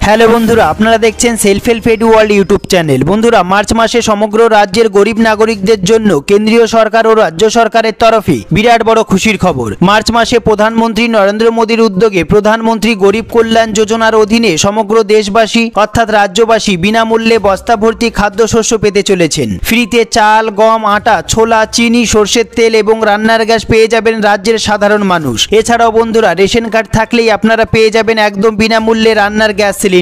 Hello বন্ধুরা, আপনারা দেখছেন self help edu world YouTube channel. বন্ধুরা, মার্চ মাসে সমগ্র রাজ্যের গরিব নাগরিকদের জন্য কেন্দ্রীয় সরকার ও রাজ্য সরকারের তরফে বিরাট বড় খুশির খবর। মার্চ মাসে প্রধানমন্ত্রী নরেন্দ্র মোদীর উদ্যোগে প্রধানমন্ত্রী গরিব কল্যাণ যোজনার অধীনে সমগ্র দেশবাসী অর্থাৎ রাজ্যবাসী বিনামূল্যে বস্তা ভর্তি খাদ্যশস্য পেতে চলেছেন। ফ্রিতে চাল, গম, আটা, ছোলা, চিনি, সরষের তেল এবং রান্নার গ্যাস পেয়ে যাবেন রাজ্যের সাধারণ মানুষ। এছাড়াও বন্ধুরা, রেশন কার্ড থাকলেই আপনারা পেয়ে যাবেন একদম বিনামূল্যে রান্নার গ্যাস সিলিন্ডার।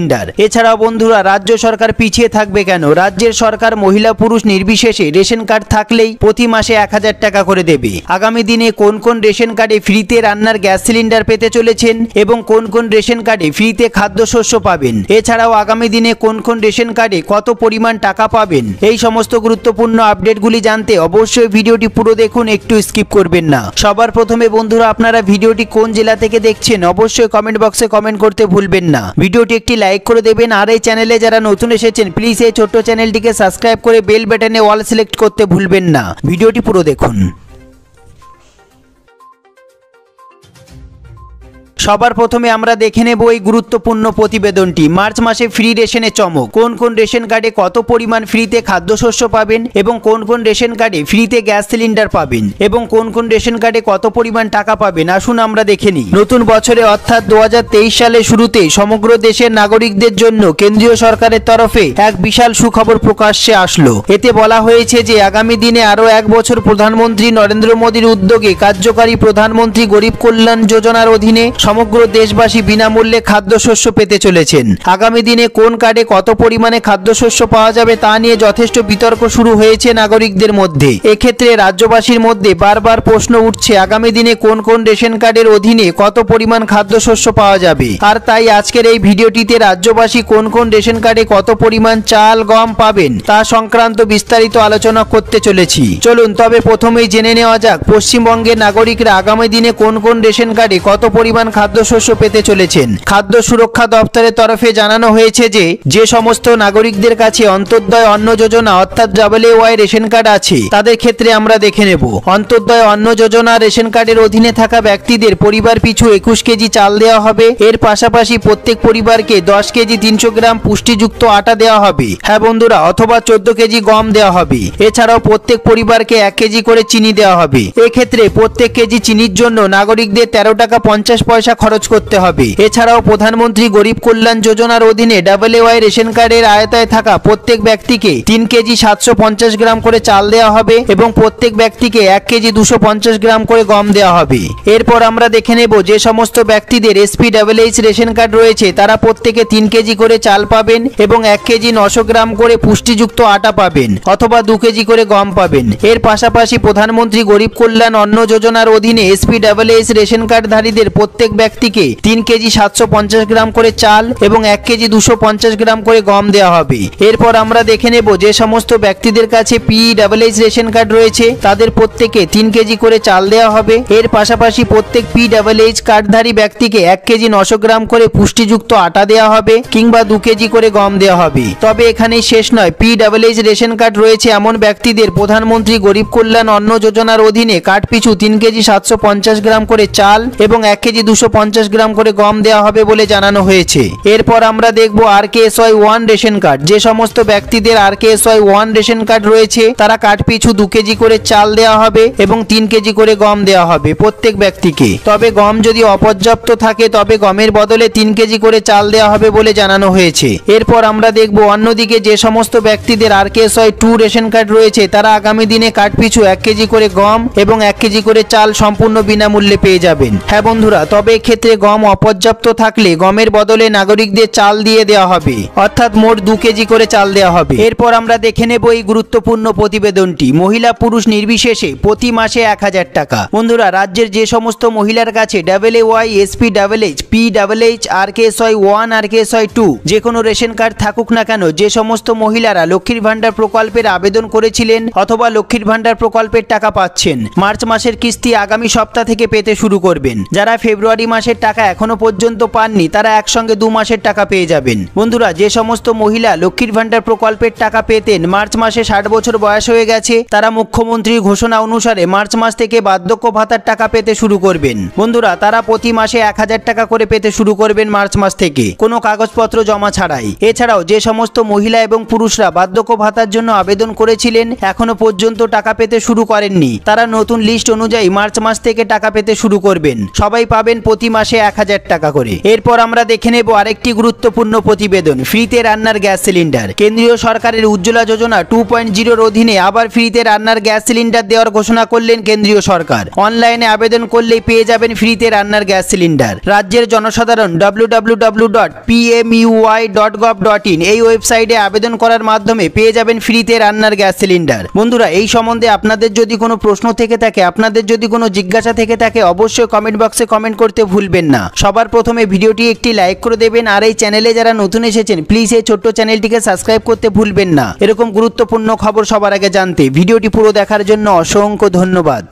এছাড়াও বন্ধুরা, রাজ্য সরকার পিছিয়ে থাকবে কেন? রাজ্যের সরকার মহিলা পুরুষ নির্বিশেষে রেশন কার্ড থাকলেই প্রতি মাসে 1000 টাকা করে দেবে। আগামী দিনে কোন কোন রেশন কার্ডে ফ্রিতে রান্নার গ্যাস সিলিন্ডার পেতে চলেছেন এবং কোন কোন রেশন কার্ডে ফ্রিতে খাদ্যশস্য পাবেন, এছাড়াও আগামী দিনে কোন কোন রেশন কার্ডে কত পরিমাণ টাকা পাবেন, এই সমস্ত গুরুত্বপূর্ণ আপডেটগুলি জানতে অবশ্যই ভিডিওটি পুরো দেখুন, একটু স্কিপ করবেন না। সবার প্রথমে বন্ধুরা, আপনারা ভিডিওটি কোন জেলা থেকে দেখছেন অবশ্যই কমেন্ট বক্সে কমেন্ট করতে ভুলবেন না। ভিডিওটি একটি লাইক করে দেবেন, আর এই চ্যানেলে যারা নতুন এসেছেন প্লিজ এই ছোট্ট চ্যানেলটিকে সাবস্ক্রাইব করে বেল বাটনে অল সিলেক্ট করতে ভুলবেন না। ভিডিওটি পুরো দেখুন। সবার প্রথমে আমরা দেখে নেব এই গুরুত্বপূর্ণ প্রতিবেদনটি। মার্চ মাসে ফ্রি রেশনে চমক। কোন কোন রেশন কার্ডে কত পরিমাণ ফ্রিতে খাদ্যশস্য পাবেন এবং কোন কোন রেশন কার্ডে ফ্রিতে গ্যাস সিলিন্ডার পাবেন এবং কোন কোন রেশন কার্ডে কত পরিমাণ টাকা পাবেন, আসুন আমরা দেখে নিই। নতুন বছরে অর্থাৎ 2023 সালের শুরুতে সমগ্র দেশের নাগরিকদের জন্য কেন্দ্রীয় সরকারের তরফে এক বিশাল সুখবর প্রকাশ্যে আসলো। এতে বলা হয়েছে যে আগামী দিনে আরও 1 বছর প্রধানমন্ত্রী নরেন্দ্র মোদীর উদ্যোগে কার্যকারী প্রধানমন্ত্রী গরিব কল্যাণ যোজনার অধীনে সমগ্র দেশবাসী বিনামূল্যে খাদ্যশস্য পেতে চলেছেন। আগামী দিনে কোন কার্ডে কত পরিমাণে খাদ্যশস্য পাওয়া যাবে তা নিয়ে যথেষ্ট বিতর্ক শুরু হয়েছে নাগরিকদের মধ্যে। এক্ষেত্রে রাজ্যবাসীর মধ্যে বারবার প্রশ্ন উঠছে আগামী দিনে কোন কোন রেশন কার্ডের অধীনে কত পরিমাণ খাদ্যশস্য পাওয়া যাবে। আর তাই আজকের এই ভিডিওটিতে রাজ্যবাসী কোন কোন রেশন কার্ডে কত পরিমাণ চাল, গম পাবেন তা সংক্রান্ত বিস্তারিত আলোচনা করতে চলেছি। চলুন তবে প্রথমেই জেনে নেওয়া যাক পশ্চিমবঙ্গের নাগরিকরা আগামী দিনে কোন কোন রেশন কার্ডে কত পরিমাণ খাদ্যশস্য পেতে চলেছেন। খাদ্য সুরক্ষা দপ্তরের তরফে জানানো হয়েছে যে সমস্ত নাগরিকদের কাছে অন্তর্দয় অন্ন যোজনা অর্থাৎ WAY রেশন কার্ড আছে তাদের ক্ষেত্রে আমরা দেখে নেব। অন্তর্দয় অন্ন যোজনা রেশন কার্ডের অধীনে থাকা ব্যক্তিদের পরিবার পিছু 21 কেজি চাল দেওয়া হবে। এর পাশাপাশি প্রত্যেক পরিবারকে 10 কেজি 300 গ্রাম পুষ্টিযুক্ত আটা দেওয়া হবে, হ্যাঁ বন্ধুরা, অথবা 14 কেজি গম দেওয়া হবে। এছাড়াও প্রত্যেক পরিবারকে 1 কেজি করে চিনি দেওয়া হবে। এক্ষেত্রে প্রত্যেক কেজি চিনির জন্য নাগরিকদের 13 টাকা 50 পয়সা খরচ করতে হবে। এছাড়াও প্রধানমন্ত্রী গরিব কল্যাণ যোজনার অধীনে WAY রেশন কার্ডের আওতায় থাকা প্রত্যেক ব্যক্তিকে 3 কেজি 750 গ্রাম করে চাল দেওয়া হবে এবং প্রত্যেক ব্যক্তিকে 1 কেজি 250 গ্রাম করে গম দেওয়া হবে। এরপর আমরা দেখে নেব যে সমস্ত ব্যক্তিদের SPWH রেশন কার্ড রয়েছে তারা প্রত্যেকে 3 কেজি করে চাল পাবেন এবং 1 কেজি 900 গ্রাম করে পুষ্টিযুক্ত আটা পাবেন অথবা 2 কেজি করে গম পাবেন। এর পাশাপাশি প্রধানমন্ত্রী গরিব কল্যাণ অন্ন যোজনার অধীনে SPWH রেশন কার্ডধারীদের প্রত্যেক ব্যক্তিকে 3 কেজি 750 গ্রাম করে চাল এবং 1 কেজি 250 গ্রাম করে গম দেওয়া হবে। এরপর আমরা দেখে নেব যে সমস্ত ব্যক্তিদের কাছে PWH রেশন কার্ড রয়েছে তাদের প্রত্যেকে 3 কেজি করে চাল দেওয়া হবে। এর পাশাপাশি প্রত্যেক PWH কার্ডধারী ব্যক্তিকে 1 কেজি 900 গ্রাম করে পুষ্টিযুক্ত আটা দেওয়া হবে কিংবা 2 কেজি করে গম দেওয়া হবে। তবে এখানেই শেষ নয়, PWH রেশন কার্ড রয়েছে এমন ব্যক্তিদের প্রধানমন্ত্রী গরিব কল্যাণ অন্ন যোজনার অধীনে কার্ড পিছু 3 কেজি 750 গ্রাম করে চাল এবং 1 কেজি 250 গ্রাম করে গম দেওয়া হবে বলে জানানো হয়েছে। এরপর আমরা দেখব RKSY 1 রেশন কার্ড। যে সমস্ত ব্যক্তিদের RKSY 1 রেশন কার্ড রয়েছে তারা কার্ড পিছু 2 কেজি করে চাল দেওয়া হবে এবং 3 কেজি করে গম দেওয়া হবে প্রত্যেক ব্যক্তিকে। তবে গম যদি অপর্যাপ্ত থাকে তবে গমের বদলে 3 কেজি করে চাল দেওয়া হবে বলে জানানো হয়েছে। এরপর আমরা দেখব অন্যদিকে যে সমস্ত ব্যক্তিদের RKSY 2 রেশন কার্ড রয়েছে তারা আগামী দিনে কার্ড পিছু 1 কেজি করে গম এবং 1 কেজি করে চাল সম্পূর্ণ বিনামূল্যে পেয়ে যাবেন। হ্যাঁ বন্ধুরা, তবে এক্ষেত্রে গম অপর্যাপ্ত থাকলে গমের বদলে নাগরিকদের চাল দিয়ে দেওয়া হবে অর্থাৎ মোট 2 কেজি করে চাল দেওয়া হবে। এরপর আমরা দেখে নেব এই গুরুত্বপূর্ণ প্রতিবেদনটি। মহিলা পুরুষ নির্বিশেষে প্রতি মাসে 1000 টাকা। বন্ধুরা, রাজ্যের যে সমস্ত মহিলার কাছে WAY, SPWH, PWH, RKSY 1, RKSY 2 যে কোনো রেশন কার্ড থাকুক না কেন, যে সমস্ত মহিলারা লক্ষ্মীর ভান্ডার প্রকল্পের আবেদন করেছিলেন অথবা লক্ষ্মীর ভান্ডার প্রকল্পের টাকা পাচ্ছেন, মার্চ মাসের কিস্তি আগামী সপ্তাহ থেকে পেতে শুরু করবেন। যারা ফেব্রুয়ারি জানুয়ারি মাসের টাকা এখনো পর্যন্ত পাননি তারা একসঙ্গে 2 মাসের টাকা পেয়ে যাবেন। বন্ধুরা, যে সমস্ত মহিলা লক্ষ্মীর ভান্ডার প্রকল্পের টাকা পেতেন মার্চ মাসে 60 বছর বয়স হয়ে গেছে, তারা মুখ্যমন্ত্রীর ঘোষণা অনুসারে মার্চ মাস থেকে বার্ধক্য ভাতার টাকা পেতে শুরু করবেন। বন্ধুরা, তারা প্রতি মাসে 1000 টাকা করে পেতে শুরু করবেন মার্চ মাস থেকে, কোনো কাগজপত্র জমা ছাড়াই। এছাড়াও যে সমস্ত মহিলা এবং পুরুষরা বার্ধক্য ভাতার জন্য আবেদন করেছিলেন এখনো পর্যন্ত টাকা পেতে শুরু করেননি, তারা নতুন লিস্ট অনুযায়ী মার্চ মাস থেকে টাকা পেতে শুরু করবেন। সবাই পাবেন প্রতি মাসে 1000 টাকা করে। এরপর আমরা দেখে নেব আরেকটি গুরুত্বপূর্ণ প্রতিবেদন, ফ্রিতে রান্নার গ্যাস সিলিন্ডার। কেন্দ্রীয় সরকারের উজ্জ্বলা যোজনা 2.0 অধীনে আবার ফ্রিতে রান্নার গ্যাস সিলিন্ডার দেওয়ার ঘোষণা করলেন কেন্দ্রীয় সরকার। অনলাইনে আবেদন করলেই পেয়ে যাবেন ফ্রিতে রান্নার গ্যাস সিলিন্ডার। রাজ্যের জনসাধারণ www.pmui.gov.in এই ওয়েবসাইটে আবেদন করার মাধ্যমে পেয়ে যাবেন ফ্রিতে রান্নার গ্যাস সিলিন্ডার। বন্ধুরা, এই সম্বন্ধে আপনাদের যদি কোনো প্রশ্ন থেকে থাকে, আপনাদের যদি কোনো জিজ্ঞাসা থেকে থাকে, অবশ্যই কমেন্ট বক্সে কমেন্ট করতে ভুলবেন না। সবার প্রথমে ভিডিওটি একটি লাইক করে দেবেন, আর এই চ্যানেলে যারা নতুন এসেছেন প্লিজ এই ছোট্ট চ্যানেলটিকে সাবস্ক্রাইব করতে ভুলবেন না। এরকম গুরুত্বপূর্ণ খবর সবার আগে জানতে ভিডিওটি পুরো দেখার জন্য অসংখ্য ধন্যবাদ।